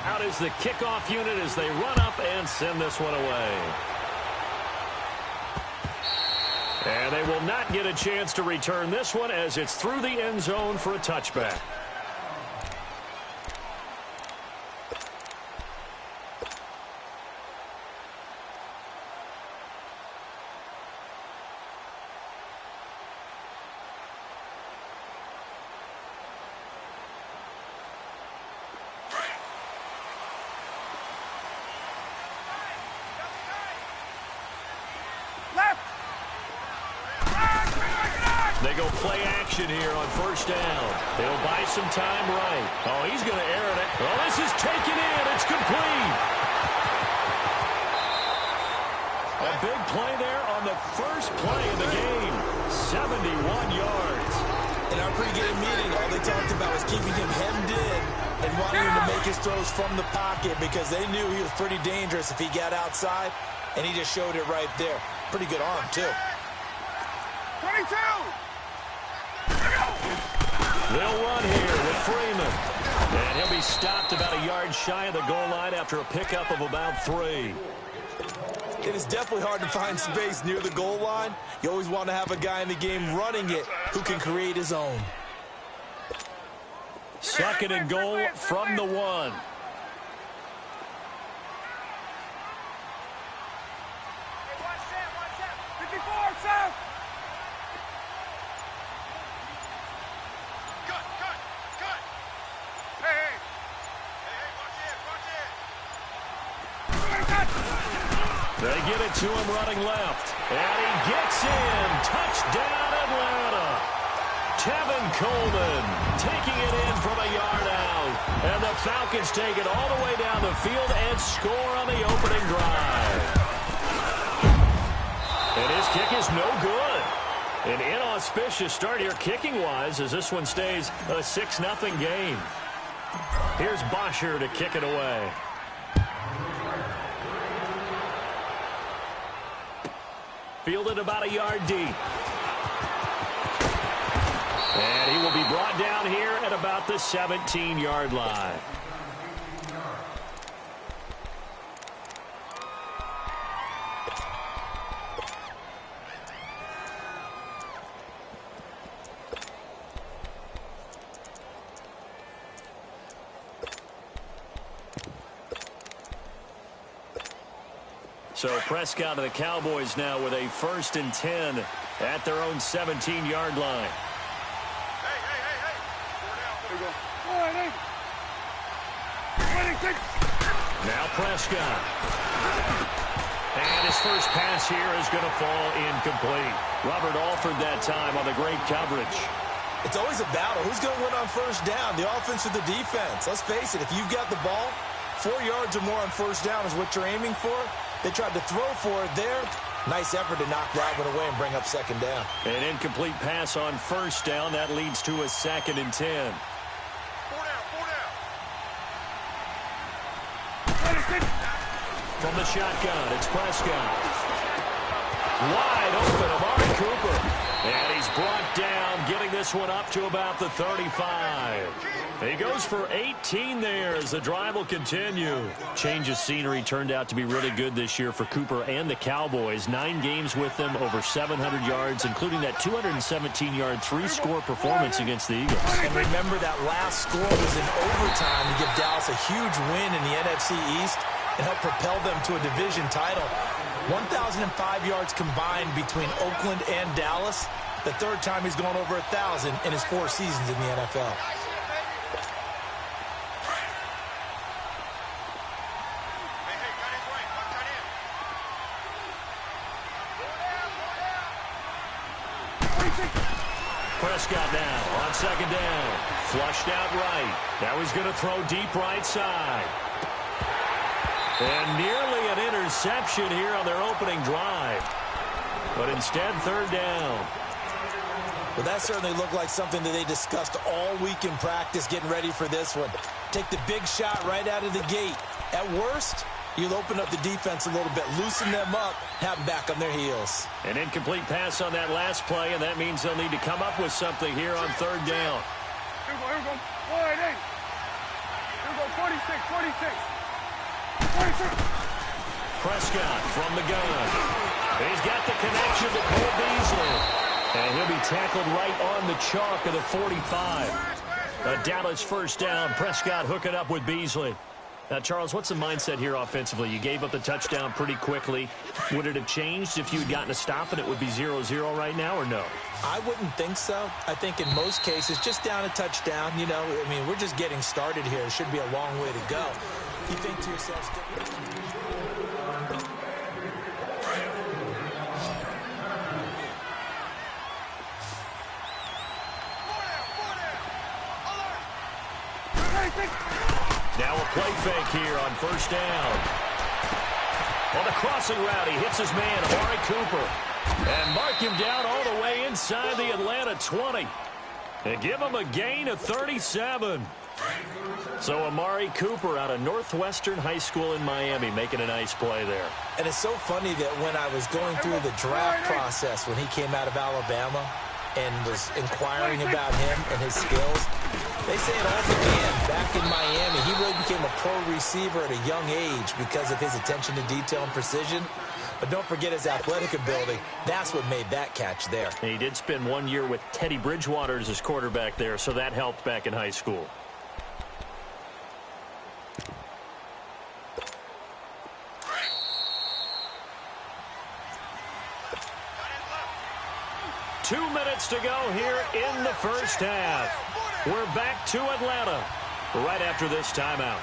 Out is the kickoff unit as they run up and send this one away. And they will not get a chance to return this one as it's through the end zone for a touchback. They go play action here on first down. They'll buy some time right. Oh, he's going to air it. Oh, this is taken in. It's complete. A big play there on the first play of the game. 71 yards. In our pregame meeting, all they talked about was keeping him hemmed in and wanting him to make his throws from the pocket because they knew he was pretty dangerous if he got outside, and he just showed it right there. Pretty good arm, too. 22! They'll run here with Freeman. And he'll be stopped about a yard shy of the goal line after a pickup of about 3. It is definitely hard to find space near the goal line. You always want to have a guy in the game running it who can create his own. Second and goal from the 1. They get it to him running left. And he gets in. Touchdown, Atlanta. Tevin Coleman taking it in from a yard out. And the Falcons take it all the way down the field and score on the opening drive. And his kick is no good. An inauspicious start here kicking-wise as this one stays a 6-0 game. Here's Bosher to kick it away. Fielded about a yard deep. And he will be brought down here at about the 17-yard line. So Prescott of the Cowboys now with a 1st and 10 at their own 17-yard line. Now Prescott. And his first pass here is going to fall incomplete. Robert Alford that time on the great coverage. It's always a battle. Who's going to win on first down, the offense or the defense? Let's face it, if you've got the ball, 4 yards or more on first down is what you're aiming for. They tried to throw for it there. Nice effort to knock that one away and bring up second down. An incomplete pass on first down. That leads to a 2nd and 10. 4 down. From the shotgun, it's Prescott. Wide open, Amari Cooper. And he's brought down, getting this one up to about the 35. He goes for 18 there as the drive will continue. Change of scenery turned out to be really good this year for Cooper and the Cowboys. 9 games with them, over 700 yards, including that 217-yard 3-score performance against the Eagles. And remember that last score was in overtime to give Dallas a huge win in the NFC East and help propel them to a division title. 1,005 yards combined between Oakland and Dallas. The 3rd time he's gone over 1,000 in his 4 seasons in the NFL. Prescott now on 2nd down. Flushed out right. Now he's going to throw deep right side. And nearly an interception here on their opening drive. But instead, 3rd down. Well, that certainly looked like something that they discussed all week in practice getting ready for this one. Take the big shot right out of the gate. At worst, you'll open up the defense a little bit, loosen them up, have them back on their heels. An incomplete pass on that last play, and that means they'll need to come up with something here on 3rd down. Here we go. 1-8. Here we go 46, 46. 46. Prescott from the gun. He's got the connection to Cole Beasley. And he'll be tackled right on the chalk of the 45. A Dallas first down. Prescott hooking up with Beasley. Now, Charles, what's the mindset here offensively? You gave up the touchdown pretty quickly. Would it have changed if you had gotten a stop and it would be 0-0 right now, or no? I wouldn't think so. I think in most cases, just down a touchdown, you know, I mean, we're just getting started here. It should be a long way to go. You think to yourself, now a play fake here on first down. On the crossing route, he hits his man, Amari Cooper. And mark him down all the way inside the Atlanta 20. And give him a gain of 37. So Amari Cooper out of Northwestern High School in Miami making a nice play there. and it's so funny that when I was going through the draft process when he came out of Alabama and was inquiring about him and his skills, they say it all began back in Miami. He really became a pro receiver at a young age because of his attention to detail and precision. But don't forget his athletic ability. That's what made that catch there. And he did spend 1 year with Teddy Bridgewater as his quarterback there, so that helped back in high school. Two minutes to go here in the first half. We're back to Atlanta right after this timeout.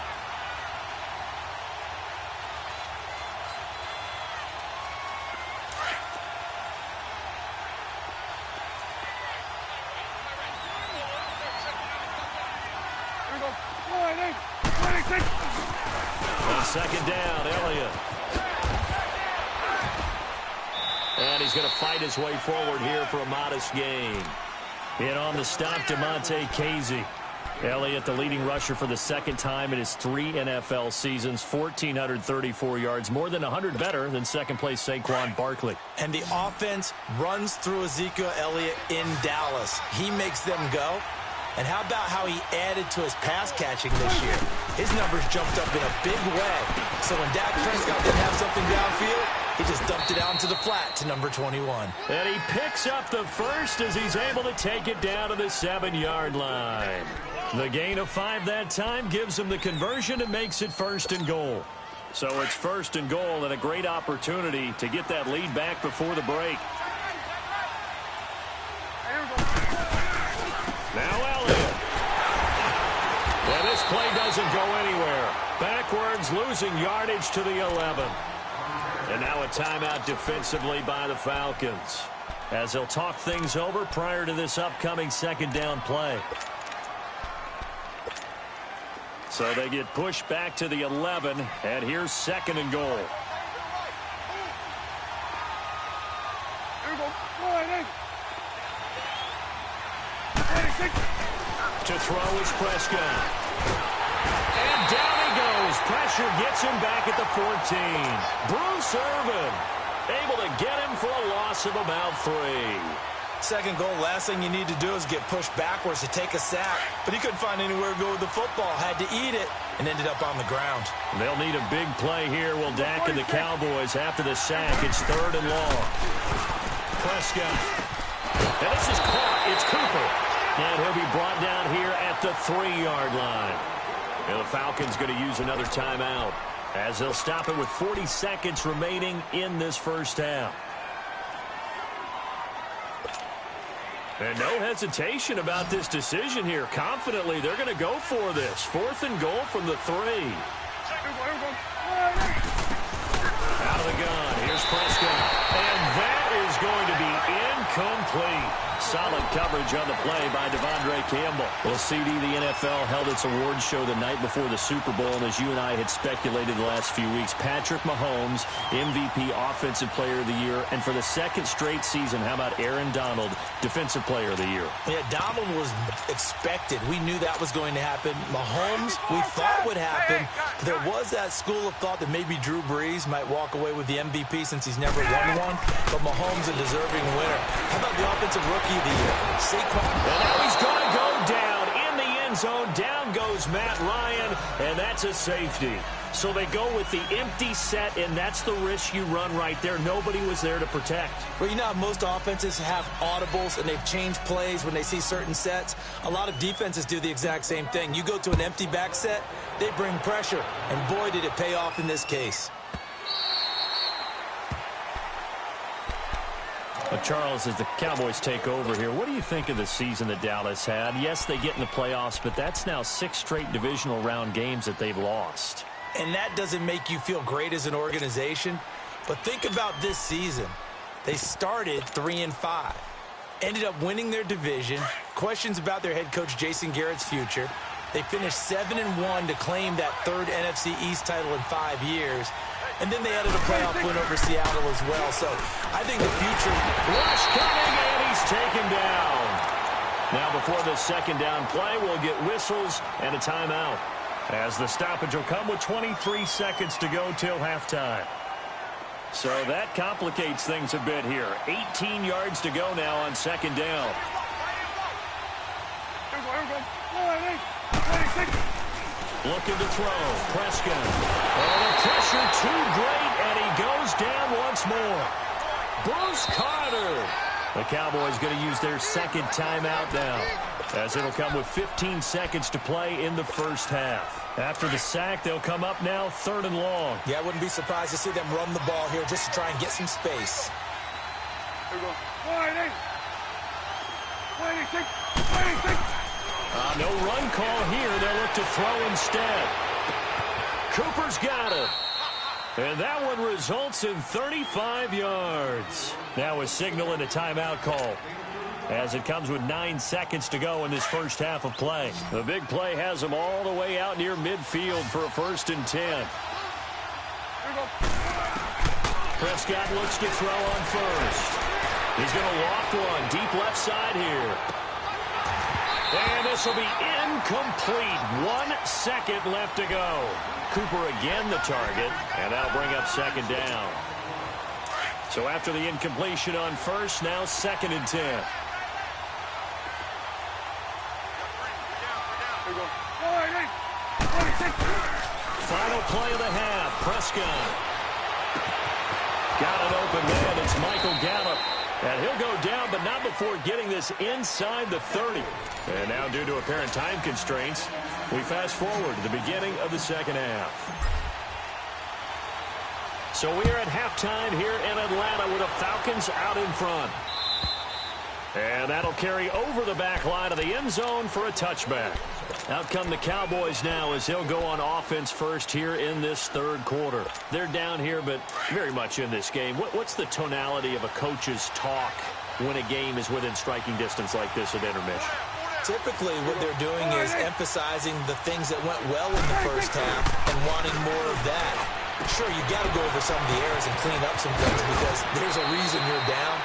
On second down, Elliott. And he's going to fight his way forward here for a modest gain. In on the stop, DeMonte Casey. Elliott, the leading rusher for the second time in his 3 NFL seasons, 1,434 yards, more than 100 better than second-place Saquon Barkley. And the offense runs through Ezekiel Elliott in Dallas. He makes them go. And how about how he added to his pass catching this year? His numbers jumped up in a big way. So when Dak Prescott didn't have something downfield, he just dumped it out into the flat to number 21. And he picks up the first as he's able to take it down to the 7-yard line. The gain of 5 that time gives him the conversion and makes it 1st and goal. So it's 1st and goal and a great opportunity to get that lead back before the break. Now Elliott. And this play doesn't go anywhere. Backwards, losing yardage to the 11. And now a timeout defensively by the Falcons, as they'll talk things over prior to this upcoming second down play. So they get pushed back to the 11, and here's 2nd and goal. To throw is Prescott. And down he goes. Pressure gets him back at the 14. Bruce Irvin able to get him for a loss of about 3. 2nd goal, last thing you need to do is get pushed backwards to take a sack. But he couldn't find anywhere to go with the football. Had to eat it and ended up on the ground. They'll need a big play here. Will Dak and the Cowboys after the sack. It's 3rd and long. Prescott. And this is caught. It's Cooper. And he'll be brought down here at the 3-yard line. And the Falcons going to use another timeout as they'll stop it with 40 seconds remaining in this first half. And no hesitation about this decision here. Confidently, they're going to go for this. 4th and goal from the 3. Out of the gun. Here's Prescott. And that is going to be incomplete. Solid coverage on the play by Devondre Campbell. Well, CD, the NFL held its awards show the night before the Super Bowl, and as you and I had speculated the last few weeks, Patrick Mahomes, MVP, Offensive Player of the Year, and for the 2nd straight season, how about Aaron Donald, Defensive Player of the Year? Yeah, Donald was expected. We knew that was going to happen. Mahomes, we thought would happen. There was that school of thought that maybe Drew Brees might walk away with the MVP since he's never won one, but Mahomes a deserving winner. How about the Offensive Rookie of the Year? Saquon. And now he's going to go down in the end end zone. Down goes Matt Ryan, and that's a safety. So they go with the empty set, and that's the risk you run right there. Nobody was there to protect. Well, you know how most offenses have audibles, and they've changed plays when they see certain sets? A lot of defenses do the exact same thing. You go to an empty back set, they bring pressure, and boy, did it pay off in this case. Charles, as the Cowboys take over here, what do you think of the season that Dallas had? Yes, they get in the playoffs, but that's now 6 straight divisional round games that they've lost. And that doesn't make you feel great as an organization. But think about this season. They started 3-5, ended up winning their division. Questions about their head coach Jason Garrett's future. They finished 7-1 to claim that 3rd NFC East title in 5 years. And then they added a playoff win over Seattle as well. So I think the future... Rush coming, and he's taken down. Now before the second down play, we'll get whistles and a timeout, as the stoppage will come with 23 seconds to go till halftime. So that complicates things a bit here. 18 yards to go now on second down. Looking to throw. Prescott. Oh, the pressure too great, and he goes down once more. Bruce Carter. The Cowboys going to use their second timeout now, as it'll come with 15 seconds to play in the first half. After the sack, they'll come up now 3rd and long. Yeah, I wouldn't be surprised to see them run the ball here just to try and get some space. Here we go. 26. No run call here. They'll look to throw instead. Cooper's got it. And that one results in 35 yards. Now a signal and a timeout call, as it comes with 9 seconds to go in this first half of play. The big play has them all the way out near midfield for a 1st and 10. Prescott looks to throw on first. He's going to loft one deep left side here. And this will be incomplete. 1 second left to go. Cooper again the target, and that'll bring up second down. So after the incompletion on first, now 2nd and 10. Final play of the half. Prescott. Got an open man. It's Michael Gallup. And he'll go down, but not before getting this inside the 30. And now, due to apparent time constraints, we fast forward to the beginning of the second half. So we are at halftime here in Atlanta with the Falcons out in front. And that'll carry over the back line of the end zone for a touchback. Out come the Cowboys now, as they'll go on offense first here in this 3rd quarter. They're down here, but very much in this game. What's the tonality of a coach's talk when a game is within striking distance like this at intermission? Typically, what they're doing is emphasizing the things that went well in the first half and wanting more of that. Sure, you got to go over some of the errors and clean up some things because there's a reason you're down.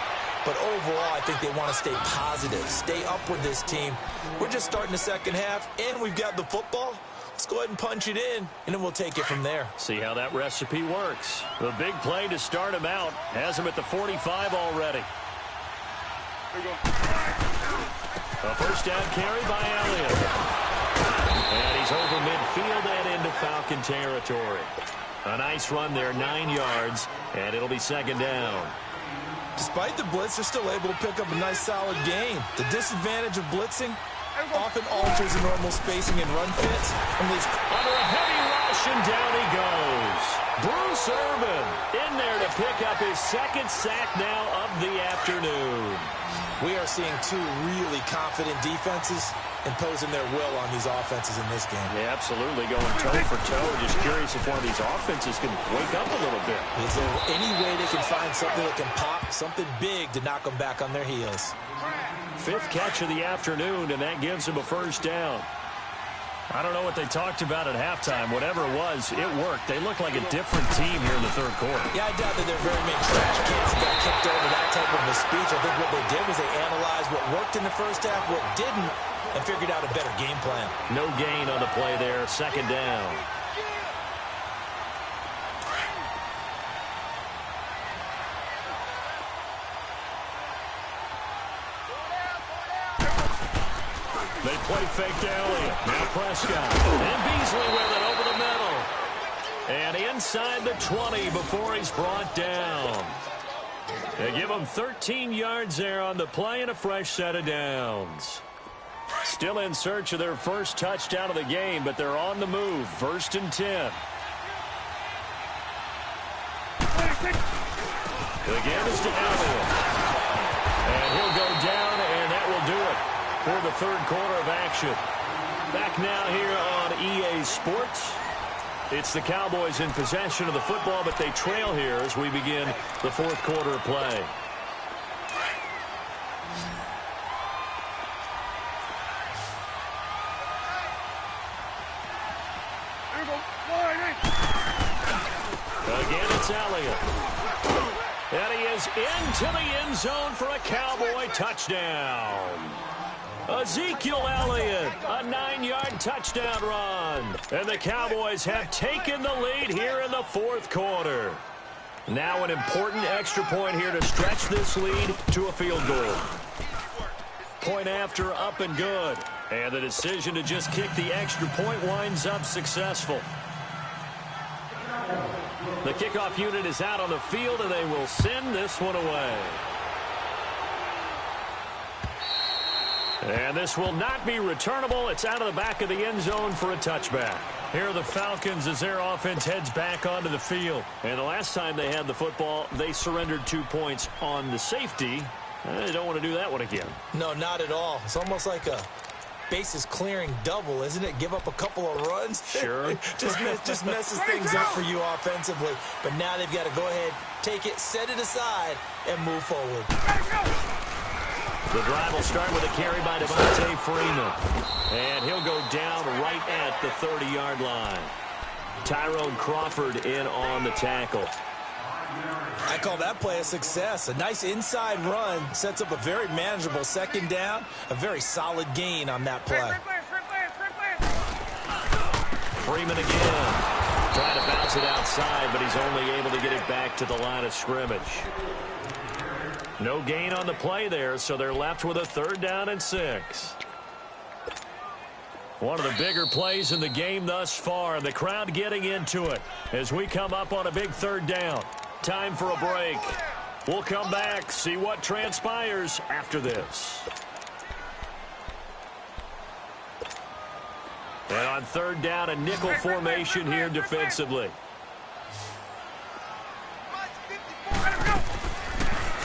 But overall, I think they want to stay positive, stay up with this team. We're just starting the second half, and we've got the football. Let's go ahead and punch it in, and then we'll take it from there. See how that recipe works. The big play to start him out has him at the 45 already. A first down carry by Elliott. And he's over midfield and into Falcon territory. A nice run there, 9 yards, and it'll be second down. Despite the blitz, they're still able to pick up a nice, solid gain. The disadvantage of blitzing often alters the normal spacing and run fits. Under a heavy rush, and down he goes. Bruce Irvin in there to pick up his 2nd sack now of the afternoon. We are seeing 2 really confident defenses imposing their will on these offenses in this game. Yeah, absolutely, going toe for toe. Just curious if one of these offenses can wake up a little bit. Is there any way they can find something that can pop, something big to knock them back on their heels? 5th catch of the afternoon, and that gives him a first down. I don't know what they talked about at halftime. Whatever it was, it worked. They look like a different team here in the 3rd quarter. Yeah, I doubt that there are very many trash cans that got kicked over that type of a speech. I think what they did was they analyzed what worked in the first half, what didn't, and figured out a better game plan. No gain on the play there. Second down. They play fake to Elliott. Now Prescott. And Beasley with it over the middle. And inside the 20 before he's brought down. They give him 13 yards there on the play and a fresh set of downs. Still in search of their first touchdown of the game, but they're on the move. 1st and 10. Again is to Elliott. And he'll go down, and that will do it for the third quarter of action. Back now here on EA Sports. It's the Cowboys in possession of the football, but they trail here as we begin the fourth quarter of play. Again, it's Elliott. And he is into the end zone for a Cowboy touchdown. Ezekiel Elliott, a 9-yard touchdown run. And the Cowboys have taken the lead here in the fourth quarter. Now an important extra point here to stretch this lead to a field goal. Point after, up and good. And the decision to just kick the extra point winds up successful. The kickoff unit is out on the field, and they will send this one away. And this will not be returnable. It's out of the back of the end zone for a touchback. Here are the Falcons as their offense heads back onto the field. And the last time they had the football, they surrendered 2 points on the safety. They don't want to do that one again. No, not at all. It's almost like a bases clearing double, isn't it? Give up a couple of runs. Sure. just messes things up for you offensively. But now they've got to go ahead, take it, set it aside, and move forward. The drive will start with a carry by Devontae Freeman. And he'll go down right at the 30-yard line. Tyrone Crawford in on the tackle. I call that play a success. A nice inside run sets up a very manageable second down. A very solid gain on that play. Freeman again. Trying to bounce it outside, but he's only able to get it back to the line of scrimmage. No gain on the play there, so they're left with a 3rd down and 6. One of the bigger plays in the game thus far, and the crowd getting into it as we come up on a big 3rd down. Time for a break. We'll come back, see what transpires after this. And on 3rd down, a nickel formation here defensively.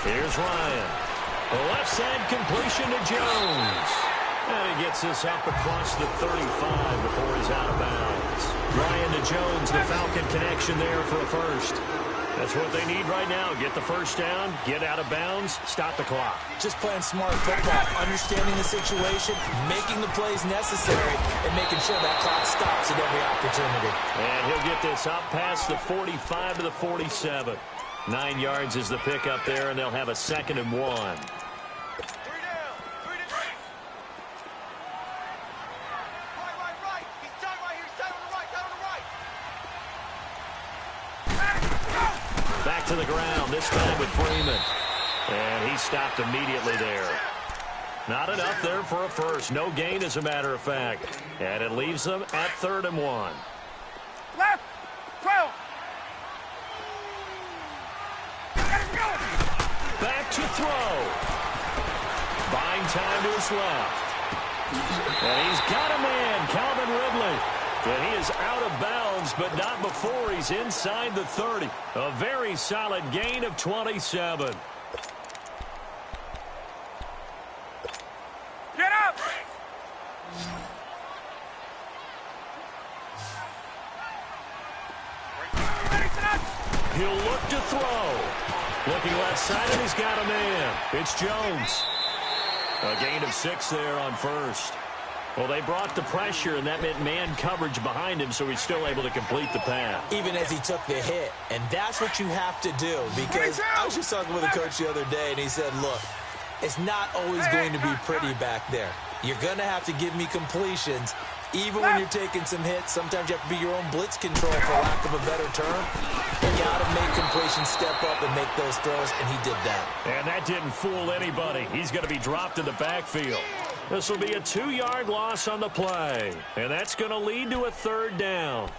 Here's Ryan. The left side completion to Jones. And he gets this up across the 35 before he's out of bounds. Ryan to Jones, the Falcon connection there for a first. That's what they need right now. Get the first down, get out of bounds, stop the clock. Just playing smart football, understanding the situation, making the plays necessary, and making sure that clock stops at every opportunity. And he'll get this up past the 45 to the 47. 9 yards is the pickup there, and they'll have a 2nd and 1. Back to the ground, this time with Freeman. And he stopped immediately there. Not enough there for a first. No gain, as a matter of fact. And it leaves them at 3rd and 1. Left, 12. Back to throw. Buying time to his left. And he's got a man, Calvin Ridley. And he is out of bounds, but not before he's inside the 30. A very solid gain of 27. Get up! He'll look to throw. Looking left side, and he's got a man. It's Jones. A gain of 6 there on first. Well, they brought the pressure, and that meant man coverage behind him, so he's still able to complete the pass. Even as he took the hit. And that's what you have to do, because I was just talking with a coach the other day, and he said, look, it's not always going to be pretty back there. You're going to have to give me completions. Even when you're taking some hits, sometimes you have to be your own blitz control, for lack of a better term. You got to make completions step up and make those throws, and he did that. And that didn't fool anybody. He's going to be dropped in the backfield. This will be a 2-yard loss on the play, and that's going to lead to a 3rd down.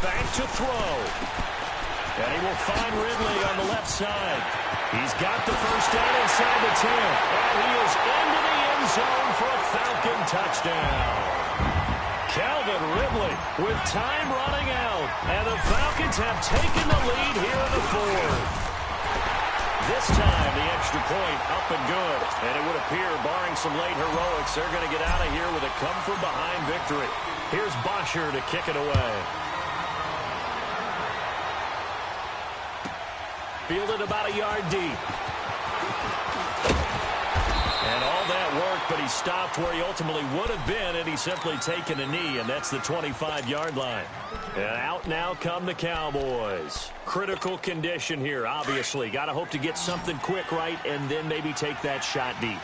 Back to throw. And he will find Ridley on the left side. He's got the first down inside the 10. And he is into the end zone for a Falcon touchdown. Calvin Ridley with time running out. And the Falcons have taken the lead here in the 4th. This time, the extra point up and good. And it would appear, barring some late heroics, they're going to get out of here with a come-from-behind victory. Here's Bosher to kick it away. Fielded about a yard deep. And all that work, but he stopped where he ultimately would have been had he simply taken a knee, and that's the 25-yard line. And out now come the Cowboys. Critical condition here, obviously. Got to hope to get something quick right and then maybe take that shot deep.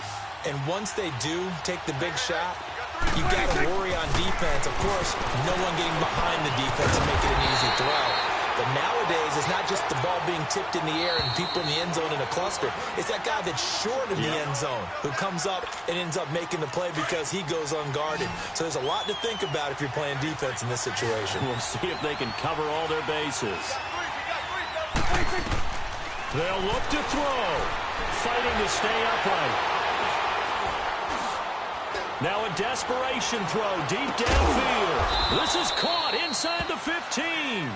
And once they do take the big shot, you got to worry on defense. Of course, no one getting behind the defense and making an easy throw. But nowadays, it's not just the ball being tipped in the air and people in the end zone in a cluster. It's that guy that's short of the end zone who comes up and ends up making the play because he goes unguarded. So there's a lot to think about if you're playing defense in this situation. We'll see if they can cover all their bases. They'll look to throw. Fighting to stay upright. Now a desperation throw deep downfield. This is caught inside the 15.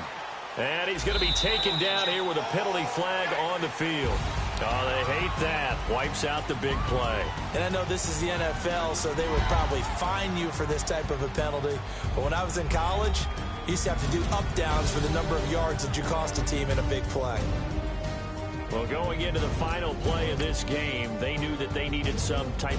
And he's going to be taken down here with a penalty flag on the field. Oh, they hate that. Wipes out the big play. And I know this is the NFL, so they would probably fine you for this type of a penalty. But when I was in college, you used to have to do up-downs for the number of yards that you cost a team in a big play. Well, going into the final play of this game, they knew that they needed some type